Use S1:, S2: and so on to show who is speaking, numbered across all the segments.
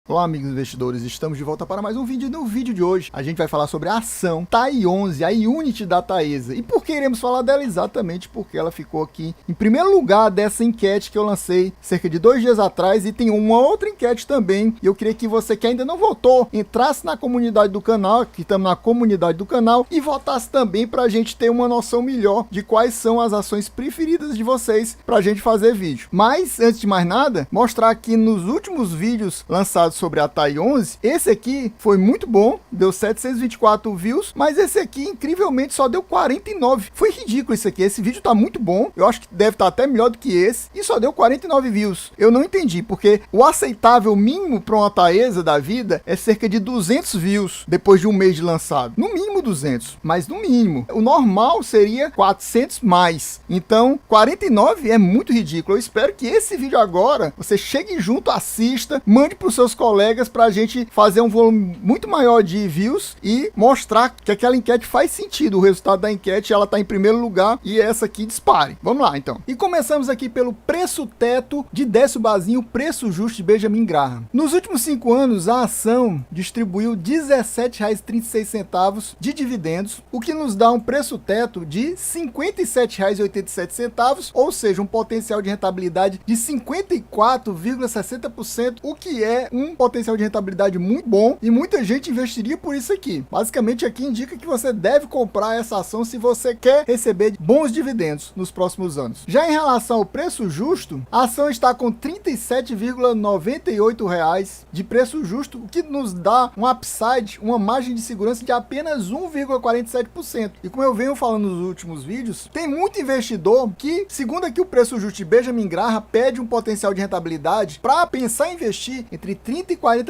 S1: Olá amigos investidores, estamos de volta para mais um vídeo. No vídeo de hoje a gente vai falar sobre a ação TAI-11, a Unity da Taesa. E por que iremos falar dela? Exatamente porque ela ficou aqui em primeiro lugar dessa enquete que eu lancei cerca de 2 dias atrás, e tem uma outra enquete também. E eu queria que você que ainda não votou, entrasse na comunidade do canal, que estamos na comunidade do canal, e votasse também para a gente ter uma noção melhor de quais são as ações preferidas de vocês para a gente fazer vídeo. Mas antes de mais nada, mostrar aqui nos últimos vídeos lançados sobre a TAI-11, esse aqui foi muito bom, deu 724 views, mas esse aqui incrivelmente só deu 49. Foi ridículo isso aqui, esse vídeo tá muito bom, eu acho que deve estar até melhor do que esse, e só deu 49 views. Eu não entendi, porque o aceitável mínimo para uma Taesa da vida é cerca de 200 views depois de um mês de lançado. No mínimo 200, mas no mínimo. O normal seria 400 mais. Então, 49 é muito ridículo. Eu espero que esse vídeo agora, você chegue junto, assista, mande para os seus colegas para a gente fazer um volume muito maior de views e mostrar que aquela enquete faz sentido. O resultado da enquete, ela está em primeiro lugar e essa aqui dispare. Vamos lá então. E começamos aqui pelo preço teto de Décio Bazinho, preço justo de Benjamin Graham. Nos últimos 5 anos, a ação distribuiu R$ 17,36 de dividendos, o que nos dá um preço teto de R$ 57,87, ou seja, um potencial de rentabilidade de 54,60%, o que é um potencial de rentabilidade muito bom, e muita gente investiria por isso aqui. Basicamente aqui indica que você deve comprar essa ação se você quer receber bons dividendos nos próximos anos. Já em relação ao preço justo, a ação está com R$ 37,98 de preço justo, o que nos dá um upside, uma margem de segurança de apenas 1,47%. E como eu venho falando nos últimos vídeos, tem muito investidor que, segundo aqui o preço justo de Benjamin Graham, pede um potencial de rentabilidade para pensar em investir entre 30% e 40%.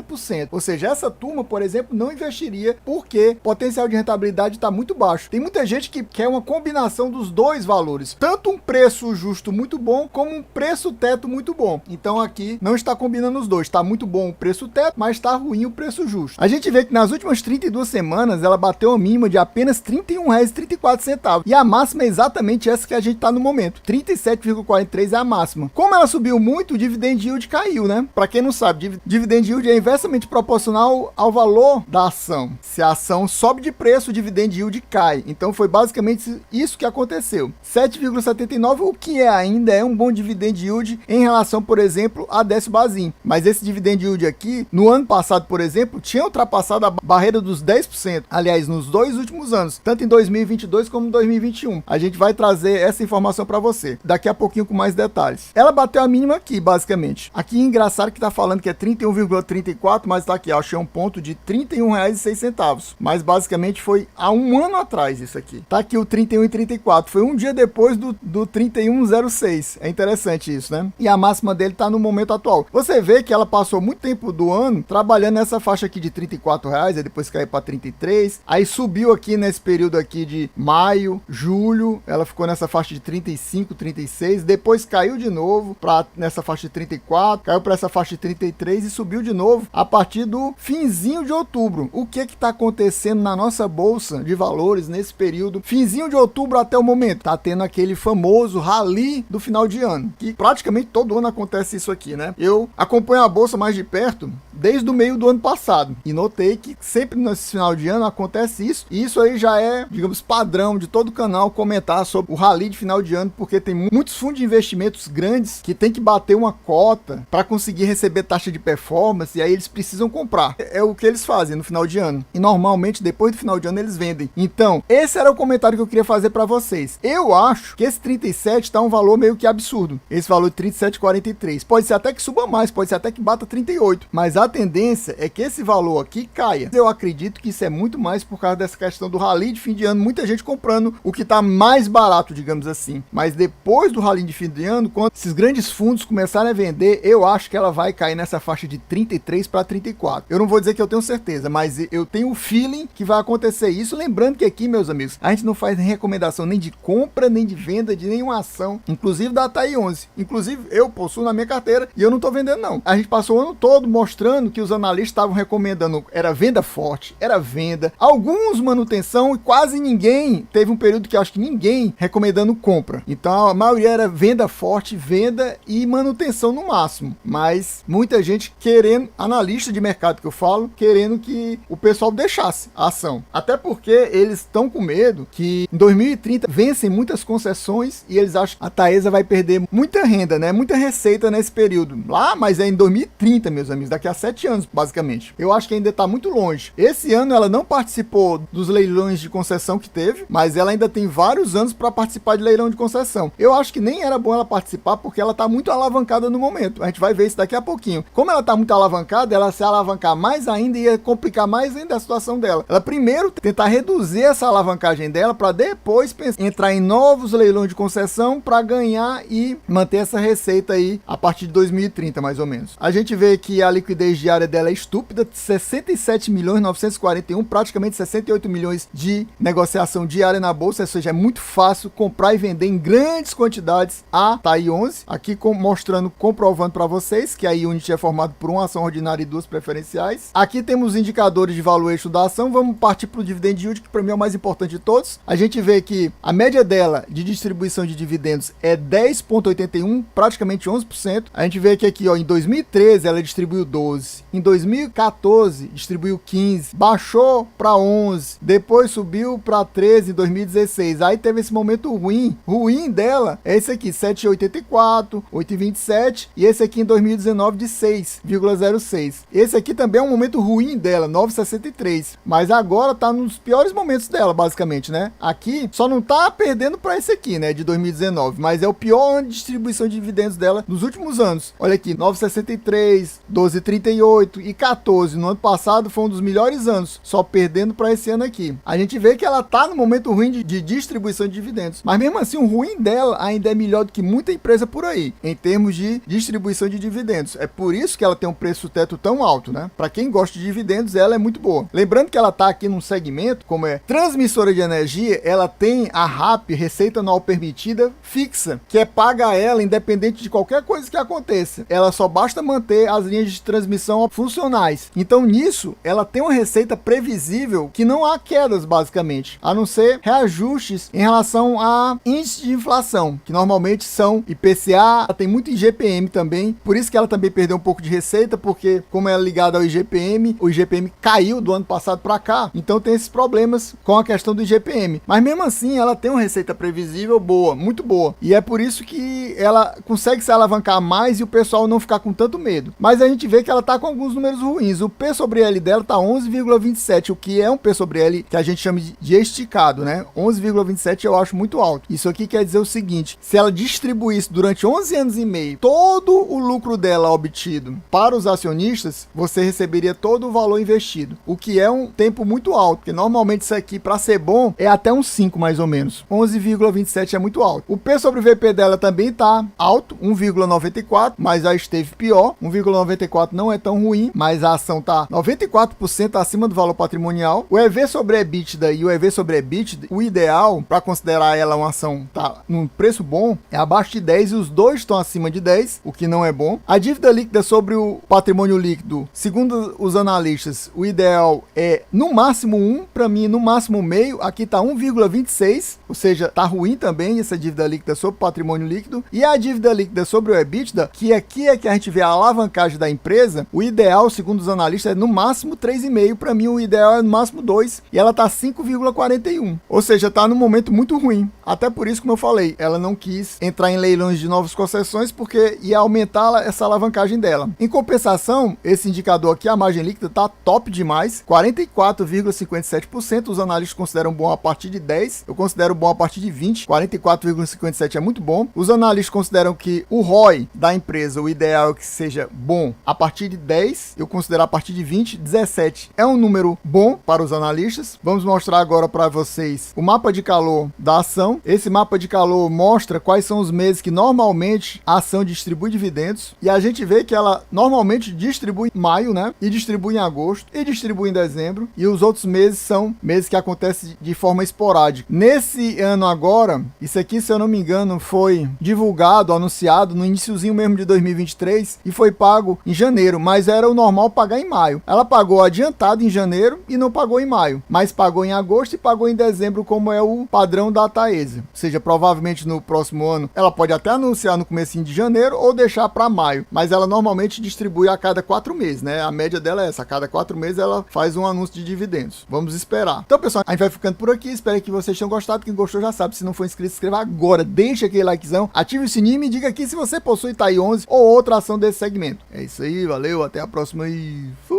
S1: Ou seja, essa turma, por exemplo, não investiria porque o potencial de rentabilidade está muito baixo. Tem muita gente que quer uma combinação dos dois valores, tanto um preço justo muito bom, como um preço teto muito bom. Então aqui não está combinando os dois. Está muito bom o preço teto, mas está ruim o preço justo. A gente vê que nas últimas 32 semanas ela bateu a mínima de apenas R$ 31,34. E a máxima é exatamente essa que a gente está no momento. 37,43 é a máxima. Como ela subiu muito, o dividend yield caiu, né? Para quem não sabe, dividend yield é inversamente proporcional ao valor da ação. Se a ação sobe de preço, o dividend yield cai. Então foi basicamente isso que aconteceu. 7,79, o que ainda é um bom dividend yield em relação, por exemplo, a Décio Bazinho. Mas esse dividend yield aqui, no ano passado, por exemplo, tinha ultrapassado a barreira dos 10%. Aliás, nos 2 últimos anos, tanto em 2022 como em 2021. A gente vai trazer essa informação para você daqui a pouquinho com mais detalhes. Ela bateu a mínima aqui, basicamente. Aqui, engraçado que tá falando que é 31,34, mas tá aqui, achei um ponto de R$ 31,06. Mas basicamente foi há um ano atrás isso aqui. Tá aqui o 31,34. Foi um dia depois do 31,06. É interessante isso, né? E a máxima dele tá no momento atual. Você vê que ela passou muito tempo do ano trabalhando nessa faixa aqui de R$ 34, aí depois caiu para 33. Aí subiu aqui nesse período aqui de maio, julho, ela ficou nessa faixa de 35, 36, depois caiu de novo para nessa faixa de 34, caiu para essa faixa de 33 e subiu de novo a partir do finzinho de outubro. O que está acontecendo na nossa bolsa de valores nesse período? Finzinho de outubro até o momento, tá tendo aquele famoso rally do final de ano, que praticamente todo ano acontece isso aqui, né? Eu acompanho a bolsa mais de perto desde o meio do ano passado e notei que sempre nesse final de ano acontece isso, e isso aí já é, digamos, padrão de todo o canal comentar sobre o rally de final de ano, porque tem muitos fundos de investimentos grandes que tem que bater uma cota para conseguir receber taxa de performance, e aí eles precisam comprar. É o que eles fazem no final de ano, e normalmente depois do final de ano eles vendem. Então, esse era o comentário que eu queria fazer para vocês. Eu acho que esse 37 tá um valor meio que absurdo, esse valor de 37,43. Pode ser até que suba mais, pode ser até que bata 38, mas a tendência é que esse valor aqui caia. Eu acredito que isso é muito mais por causa dessa questão do rally de fim de ano, muita gente comprando o que tá mais barato, digamos assim. Mas depois do rally de fim de ano, quando esses grandes fundos começarem a vender, eu acho que ela vai cair nessa faixa de 33 para 34. Eu não vou dizer que eu tenho certeza, mas eu tenho o feeling que vai acontecer isso. Lembrando que aqui, meus amigos, a gente não faz recomendação nem de compra, nem de venda de nenhuma ação, inclusive da TAI-11. Inclusive, eu possuo na minha carteira e eu não tô vendendo não. A gente passou o ano todo mostrando ano que os analistas estavam recomendando era venda forte, era venda, alguns manutenção e quase ninguém, teve um período que eu acho que ninguém recomendando compra. Então a maioria era venda forte, venda e manutenção no máximo. Mas muita gente querendo, analista de mercado que eu falo, querendo que o pessoal deixasse a ação. Até porque eles estão com medo que em 2030 vencem muitas concessões e eles acham que a Taesa vai perder muita renda, né? Muita receita nesse período. Lá, mas é em 2030, meus amigos, daqui a 7 anos, basicamente. Eu acho que ainda está muito longe. Esse ano ela não participou dos leilões de concessão que teve, mas ela ainda tem vários anos para participar de leilão de concessão. Eu acho que nem era bom ela participar porque ela está muito alavancada no momento. A gente vai ver isso daqui a pouquinho. Como ela está muito alavancada, ela se alavancar mais ainda ia complicar mais ainda a situação dela. Ela primeiro tentar reduzir essa alavancagem dela para depois entrar em novos leilões de concessão para ganhar e manter essa receita aí a partir de 2030, mais ou menos. A gente vê que a liquidez diária dela é estúpida, 67 milhões 941, praticamente 68 milhões de negociação diária na bolsa, ou seja, é muito fácil comprar e vender em grandes quantidades a TAI 11, aqui mostrando, comprovando para vocês que a Unity é formado por uma ação ordinária e duas preferenciais. Aqui temos os indicadores de valuation da ação, vamos partir para o dividend yield, que para mim é o mais importante de todos. A gente vê que a média dela de distribuição de dividendos é 10,81, praticamente 11%. A gente vê que aqui, ó, em 2013 ela distribuiu 12, em 2014 distribuiu 15, baixou para 11, depois subiu para 13 em 2016. Aí teve esse momento ruim dela, é esse aqui, 7,84, 8,27, e esse aqui em 2019 de 6,06. Esse aqui também é um momento ruim dela, 9,63, mas agora tá nos piores momentos dela, basicamente, né? Aqui só não tá perdendo para esse aqui, né, de 2019, mas é o pior ano de distribuição de dividendos dela nos últimos anos. Olha aqui, 9,63, 12,38 e 14 no ano passado foi um dos melhores anos, só perdendo para esse ano aqui. A gente vê que ela tá no momento ruim de distribuição de dividendos, mas mesmo assim o ruim dela ainda é melhor do que muita empresa por aí, em termos de distribuição de dividendos. É por isso que ela tem um preço teto tão alto, né? Para quem gosta de dividendos, ela é muito boa. Lembrando que ela tá aqui num segmento, como é transmissora de energia, ela tem a RAP, Receita Anual Permitida, fixa, que é paga a ela independente de qualquer coisa que aconteça. Ela só basta manter as linhas de transmissão funcionais. Então nisso, ela tem uma receita previsível que não há quedas, basicamente, a não ser reajustes em relação a índice de inflação, que normalmente são IPCA, ela tem muito IGPM também, por isso que ela também perdeu um pouco de receita, porque como ela é ligada ao IGPM, o IGPM caiu do ano passado para cá, então tem esses problemas com a questão do IGPM. Mas mesmo assim, ela tem uma receita previsível boa, muito boa, e é por isso que ela consegue se alavancar mais e o pessoal não ficar com tanto medo. Mas a gente vê que ela tá com alguns números ruins. O P sobre L dela tá 11,27, o que é um P sobre L que a gente chama de esticado, né? 11,27 eu acho muito alto. Isso aqui quer dizer o seguinte: se ela distribuísse durante 11 anos e meio todo o lucro dela obtido para os acionistas, você receberia todo o valor investido, o que é um tempo muito alto, porque normalmente isso aqui, para ser bom, é até uns 5 mais ou menos. 11,27 é muito alto. O P sobre VP dela também tá alto, 1,94, mas já esteve pior. 1,94 não é tão ruim, mas a ação tá 94% acima do valor patrimonial. O EV sobre EBITDA e o EV sobre EBITDA, o ideal para considerar ela uma ação tá num preço bom é abaixo de 10 e os dois estão acima de 10, o que não é bom. A dívida líquida sobre o patrimônio líquido, segundo os analistas, o ideal é no máximo 1, para mim no máximo meio. Aqui tá 1,26, ou seja, tá ruim também essa dívida líquida sobre o patrimônio líquido. E a dívida líquida sobre o EBITDA, que aqui é que a gente vê a alavancagem da empresa, o ideal, segundo os analistas, é no máximo 3,5. Para mim o ideal é no máximo 2, e ela tá 5,41, ou seja, tá num momento muito ruim. Até por isso, como eu falei, ela não quis entrar em leilões de novas concessões porque ia aumentar essa alavancagem dela. Em compensação, esse indicador aqui, a margem líquida, tá top demais, 44,57%. Os analistas consideram bom a partir de 10, eu considero bom a partir de 20. 44,57 é muito bom. Os analistas consideram que o ROI da empresa, o ideal é que seja bom a partir de 10, eu considero a partir de 20. 17 é um número bom para os analistas. Vamos mostrar agora para vocês o mapa de calor da ação. Esse mapa de calor mostra quais são os meses que normalmente a ação distribui dividendos, e a gente vê que ela normalmente distribui em maio, né, e distribui em agosto, e distribui em dezembro, e os outros meses são meses que acontecem de forma esporádica. Nesse ano agora, isso aqui, se eu não me engano, foi divulgado, anunciado no iniciozinho mesmo de 2023 e foi pago em janeiro, mas era o normal pagar em maio. Ela pagou adiantado em janeiro e não pagou em maio, mas pagou em agosto e pagou em dezembro, como é o padrão da Taesa. Ou seja, provavelmente no próximo ano ela pode até anunciar no comecinho de janeiro ou deixar para maio, mas ela normalmente distribui a cada 4 meses, né? A média dela é essa, a cada 4 meses ela faz um anúncio de dividendos. Vamos esperar. Então, pessoal, a gente vai ficando por aqui. Espero que vocês tenham gostado. Quem gostou já sabe. Se não for inscrito, se inscreva agora. Deixa aquele likezão, ative o sininho e me diga aqui se você possui TAI 11 ou outra ação desse segmento. É isso aí, valeu, até a próxima e fui!